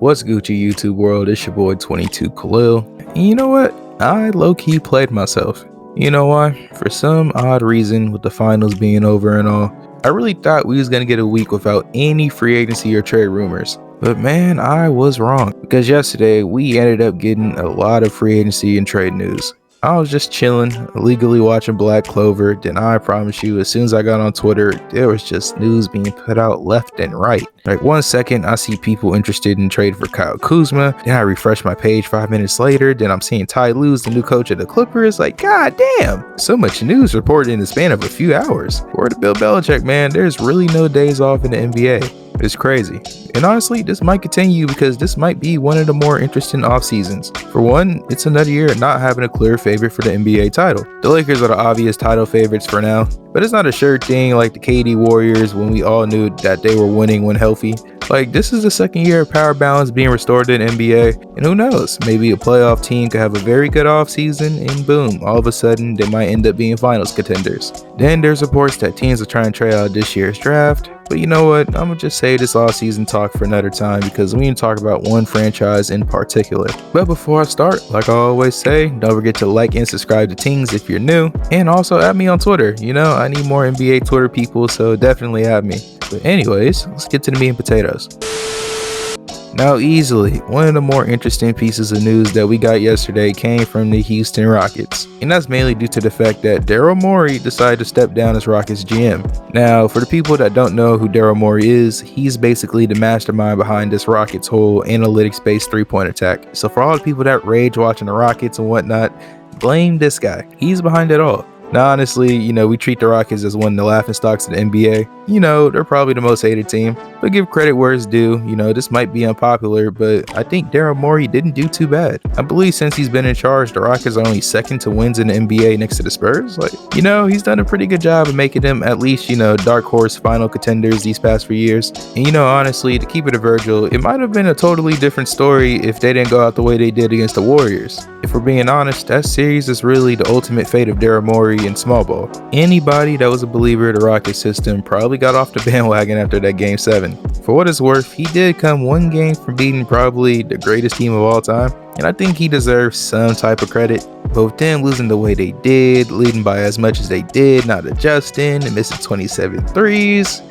What's Gucci YouTube world? It's your boy 22 Khalil. And you know what? I low-key played myself. You know why? For some odd reason, with the finals being over and all, I really thought we was gonna get a week without any free agency or trade rumors. But man, I was wrong. Because yesterday, we ended up getting a lot of free agency and trade news. I was just chilling, illegally watching Black Clover, then I promise you, as soon as I got on Twitter, there was just news being put out left and right. Like 1 second, I see people interested in trade for Kyle Kuzma, then I refresh my page 5 minutes later, then I'm seeing Ty Lue's the new coach of the Clippers, like god damn! So much news reported in the span of a few hours. Word to Bill Belichick, man, there's really no days off in the NBA. It's crazy. And honestly, this might continue because this might be one of the more interesting off seasons. For one, it's another year of not having a clear favorite for the NBA title. The Lakers are the obvious title favorites for now, but it's not a sure thing like the KD Warriors when we all knew that they were winning when healthy. Like, this is the second year of power balance being restored in NBA, and who knows, maybe a playoff team could have a very good offseason, and boom, all of a sudden they might end up being finals contenders. Then there's reports that teams are trying to trade out this year's draft, but you know what, I'm gonna just save this offseason talk for another time because we need to talk about one franchise in particular. But before I start, like I always say, don't forget to like and subscribe to Tings if you're new, and also add me on Twitter. You know, I need more NBA Twitter people, so definitely add me. But anyways, let's get to the meat and potatoes. Now, easily, one of the more interesting pieces of news that we got yesterday came from the Houston Rockets. And that's mainly due to the fact that Daryl Morey decided to step down as Rockets GM. Now, for the people that don't know who Daryl Morey is, he's basically the mastermind behind this Rockets whole analytics-based three-point attack. So for all the people that rage watching the Rockets and whatnot, blame this guy. He's behind it all. Now, honestly, you know, we treat the Rockets as one of the laughingstocks of the NBA. You know, they're probably the most hated team, but give credit where it's due. You know, this might be unpopular, but I think Daryl Morey didn't do too bad. I believe since he's been in charge, the Rockets are only second to wins in the NBA next to the Spurs. Like, you know, he's done a pretty good job of making them at least, you know, dark horse final contenders these past few years. And you know, honestly, to keep it a Virgil, it might have been a totally different story if they didn't go out the way they did against the Warriors. If we're being honest, that series is really the ultimate fate of Daryl Morey in small ball. Anybody that was a believer of the Rockets system probably got off the bandwagon after that Game 7. For what it's worth, he did come one game from beating probably the greatest team of all time, and I think he deserves some type of credit. But with them losing the way they did, leading by as much as they did, not adjusting, and missing 27 threes,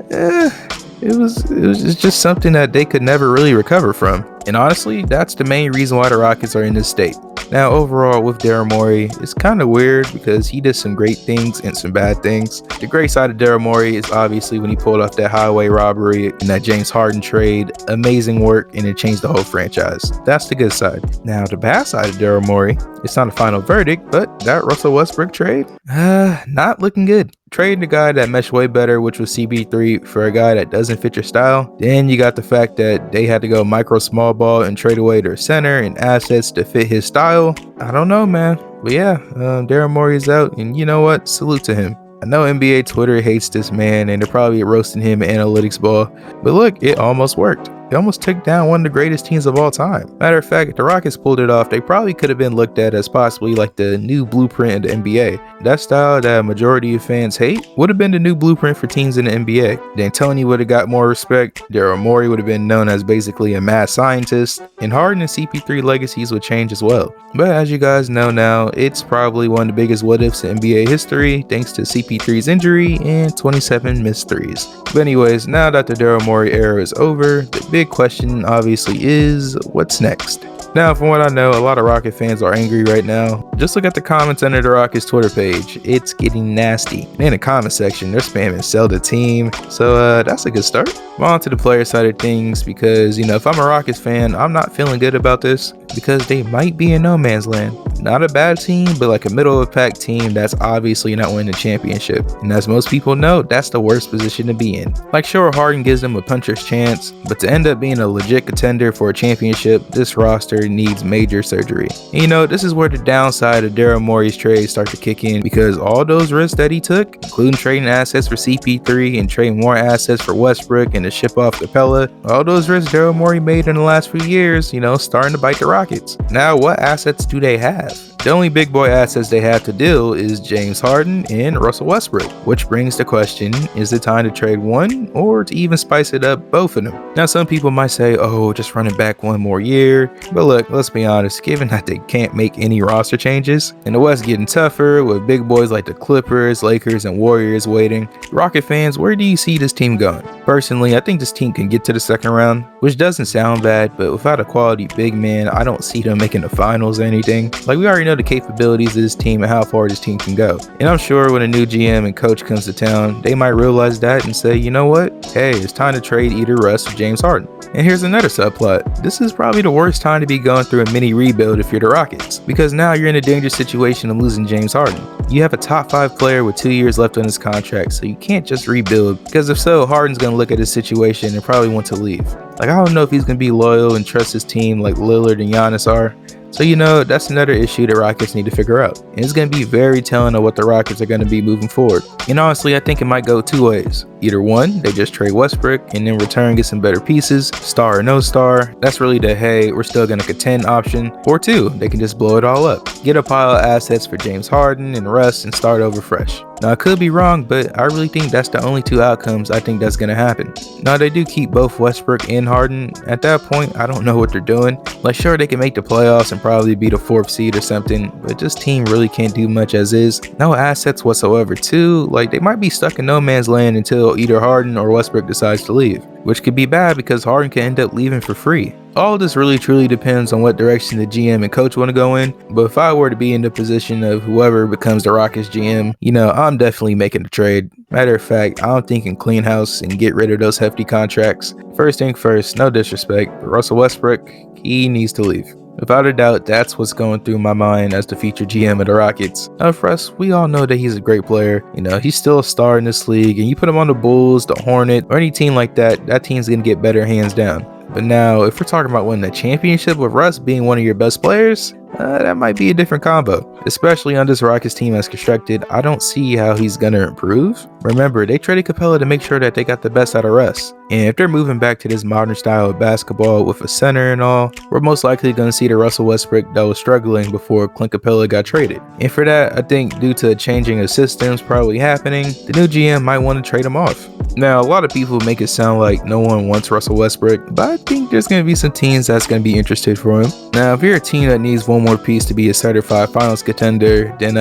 it was just something that they could never really recover from. And honestly, that's the main reason why the Rockets are in this state. Now, overall, with Daryl Morey, it's kind of weird because he did some great things and some bad things. The great side of Daryl Morey is obviously when he pulled off that highway robbery and that James Harden trade. Amazing work, and it changed the whole franchise. That's the good side. Now, the bad side of Daryl Morey, it's not a final verdict, but that Russell Westbrook trade, not looking good. Trading the guy that meshed way better, which was CP3, for a guy that doesn't fit your style. Then you got the fact that they had to go micro small ball and trade away their center and assets to fit his style. I don't know, man. But yeah, Daryl Morey is out, and you know what? Salute to him. I know NBA Twitter hates this man, and they're probably roasting him in analytics ball. But look, it almost worked. They almost took down one of the greatest teams of all time. Matter of fact, if the Rockets pulled it off, they probably could have been looked at as possibly like the new blueprint of the NBA. That style that a majority of fans hate would have been the new blueprint for teams in the NBA. D'Antoni would have got more respect, Daryl Morey would have been known as basically a mad scientist, and Harden and CP3 legacies would change as well. But as you guys know now, it's probably one of the biggest what-ifs in NBA history thanks to CP3's injury and 27 missed threes. But anyways, now that the Daryl Morey era is over, the big question obviously is, what's next? Now, from what I know, a lot of Rocket fans are angry right now. Just look at the comments under the Rockets Twitter page. It's getting nasty. And in the comment section, they're spamming sell the team. So that's a good start. On to the player side of things because, you know, if I'm a Rockets fan, I'm not feeling good about this because they might be in no man's land. Not a bad team, but like a middle of the pack team that's obviously not winning the championship. And as most people know, that's the worst position to be in. Like, sure, Harden gives them a puncher's chance, but to end up being a legit contender for a championship, this roster needs major surgery. And you know, this is where the downside of Daryl Morey's trades start to kick in because all those risks that he took, including trading assets for CP3 and trading more assets for Westbrook and to ship off Capella, all those risks Daryl Morey made in the last few years, you know, starting to bite the Rockets. Now, what assets do they have? The only big boy assets they have to deal is James Harden and Russell Westbrook, which brings the question, is it time to trade one or to even spice it up, both of them? Now some people might say, oh, just run it back one more year, but look, let's be honest, given that they can't make any roster changes and the West getting tougher with big boys like the Clippers, Lakers, and Warriors waiting, Rocket fans, where do you see this team going? Personally, I think this team can get to the second round, which doesn't sound bad, but without a quality big man, I don't see them making the finals or anything. Like, we already know the capabilities of this team and how far this team can go. And I'm sure when a new GM and coach comes to town, they might realize that and say, you know what? Hey, it's time to trade either Russ or James Harden. And here's another subplot. This is probably the worst time to be going through a mini rebuild if you're the Rockets, because now you're in a dangerous situation of losing James Harden. You have a top 5 player with 2 years left on his contract, so you can't just rebuild, because if so, Harden's going to look at his situation and probably want to leave. Like, I don't know if he's going to be loyal and trust his team like Lillard and Giannis are. So, you know, that's another issue the Rockets need to figure out. And it's going to be very telling of what the Rockets are going to be moving forward. And honestly, I think it might go two ways. Either one, they just trade Westbrook and in return get some better pieces, star or no star. That's really the, hey, we're still going to contend option. Or two, they can just blow it all up. Get a pile of assets for James Harden and Russ and start over fresh. Now, I could be wrong, but I really think that's the only two outcomes I think that's going to happen. Now, they do keep both Westbrook and Harden. At that point, I don't know what they're doing. Like, sure, they can make the playoffs and probably be the 4th seed or something, but this team really can't do much as is. No assets whatsoever, too. Like, they might be stuck in no man's land until either Harden or Westbrook decides to leave, which could be bad because Harden can end up leaving for free. All this really truly depends on what direction the GM and coach want to go in, but if I were to be in the position of whoever becomes the Rockets GM, you know, I'm definitely making the trade. Matter of fact, I'm thinking clean house and get rid of those hefty contracts. First thing first, no disrespect, but Russell Westbrook, he needs to leave. Without a doubt, that's what's going through my mind as the future GM of the Rockets. Now, for us, we all know that he's a great player. You know, he's still a star in this league, and you put him on the Bulls, the Hornets, or any team like that, that team's going to get better hands down. But now, if we're talking about winning a championship with Russ being one of your best players, that might be a different combo. Especially on this Rockets team as constructed, I don't see how he's gonna improve. Remember, they traded Capella to make sure that they got the best out of Russ. And if they're moving back to this modern style of basketball with a center and all, we're most likely gonna see the Russell Westbrook that was struggling before Clint Capella got traded. And for that, I think due to a changing of systems probably happening, the new GM might want to trade him off. Now, a lot of people make it sound like no one wants Russell Westbrook, but I think there's going to be some teams that's going to be interested for him. Now, if you're a team that needs one more piece to be a certified finals contender, then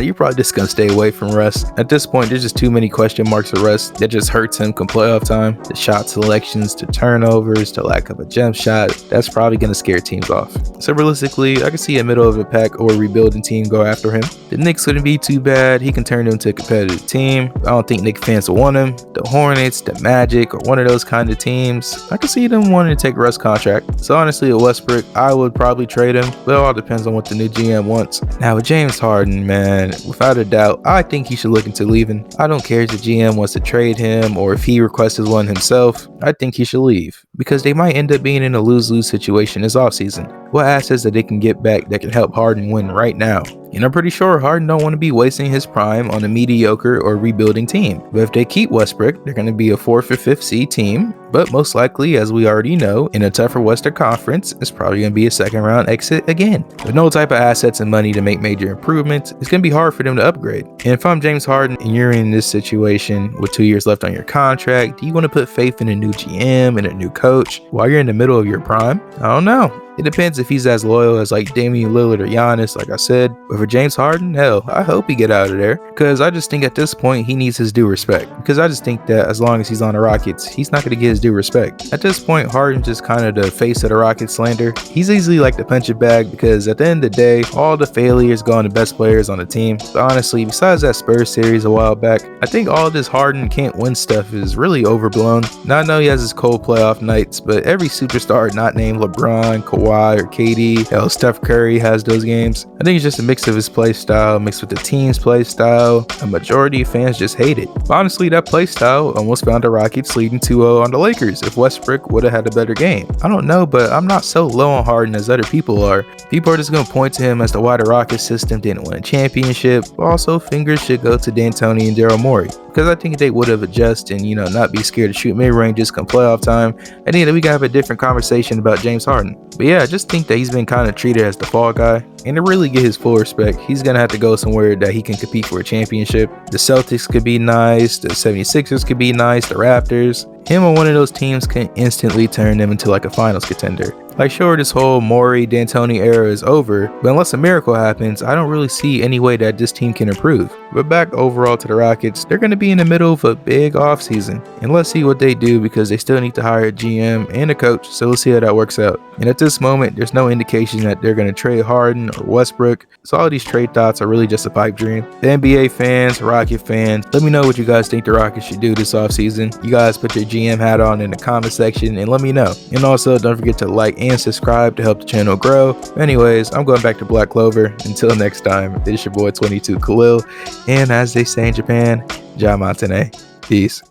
you're probably just going to stay away from Russ. At this point, there's just too many question marks for Russ that just hurts him come playoff time. The shot selections to turnovers to lack of a jump shot, that's probably going to scare teams off. So realistically, I can see a middle of the pack or rebuilding team go after him. The Knicks wouldn't be too bad. He can turn them into a competitive team. I don't think Knicks fans will want him. The Hornets, the Magic, or one of those kind of teams, I can see them wanting to take Russ' contract. So honestly, with Westbrook, I would probably trade him, but it all depends on what the new GM wants. Now with James Harden, man, without a doubt, I think he should look into leaving. I don't care if the GM wants to trade him or if he requested one himself. I think he should leave because they might end up being in a lose-lose situation this offseason. What assets that they can get back that can help Harden win right now? And I'm pretty sure Harden don't want to be wasting his prime on a mediocre or rebuilding team. But if they keep Westbrook, they're going to be a 4th or 5th seed team. But most likely, as we already know, in a tougher Western Conference, it's probably going to be a second round exit again. With no type of assets and money to make major improvements, it's going to be hard for them to upgrade. And if I'm James Harden and you're in this situation with 2 years left on your contract, do you want to put faith in a new GM and a new coach while you're in the middle of your prime? I don't know. It depends if he's as loyal as like Damian Lillard or Giannis, like I said. But for James Harden, hell, I hope he get out of there. Because I just think at this point, he needs his due respect. Because I just think that as long as he's on the Rockets, he's not going to get his due respect. At this point, Harden's just kind of the face of the Rockets slander. He's easily like the punch it bag because at the end of the day, all the failures go on the best players on the team. But honestly, besides that Spurs series a while back, I think all this Harden can't win stuff is really overblown. Now I know he has his cold playoff nights, but every superstar not named LeBron, Kawhi, or KD, hell, Steph Curry has those games. I think it's just a mix of his play style mixed with the team's play style. A majority of fans just hate it. But honestly, that play style almost found the Rockets leading 2-0 on the Lakers if Westbrook would have had a better game. I don't know, but I'm not so low on Harden as other people are. People are just going to point to him as to why the Rockets system didn't win a championship. Also, fingers should go to D'Antoni and Daryl Morey. because I think they would have adjusted and, not be scared to shoot mid-ranges come playoff time. I think that we can have a different conversation about James Harden. But yeah, I just think that he's been kind of treated as the fall guy. And to really get his full respect, he's going to have to go somewhere that he can compete for a championship. The Celtics could be nice, the 76ers could be nice, the Raptors. Him on one of those teams can instantly turn them into like a finals contender. Like, sure, this whole Morey, D'Antoni era is over, but unless a miracle happens, I don't really see any way that this team can improve. But back overall to the Rockets, they're going to be in the middle of a big offseason. And let's see what they do, because they still need to hire a GM and a coach, so we'll see how that works out. And at this moment, there's no indication that they're going to trade Harden or Westbrook, so all these trade thoughts are really just a pipe dream. The NBA fans, Rocket fans, let me know what you guys think the Rockets should do this offseason. You guys put your GM hat on in the comment section and let me know. And also, don't forget to like and subscribe to help the channel grow. Anyways, I'm going back to Black Clover. Until next time, it's your boy 22 Khalil, and as they say in Japan, Ja Matane. Peace.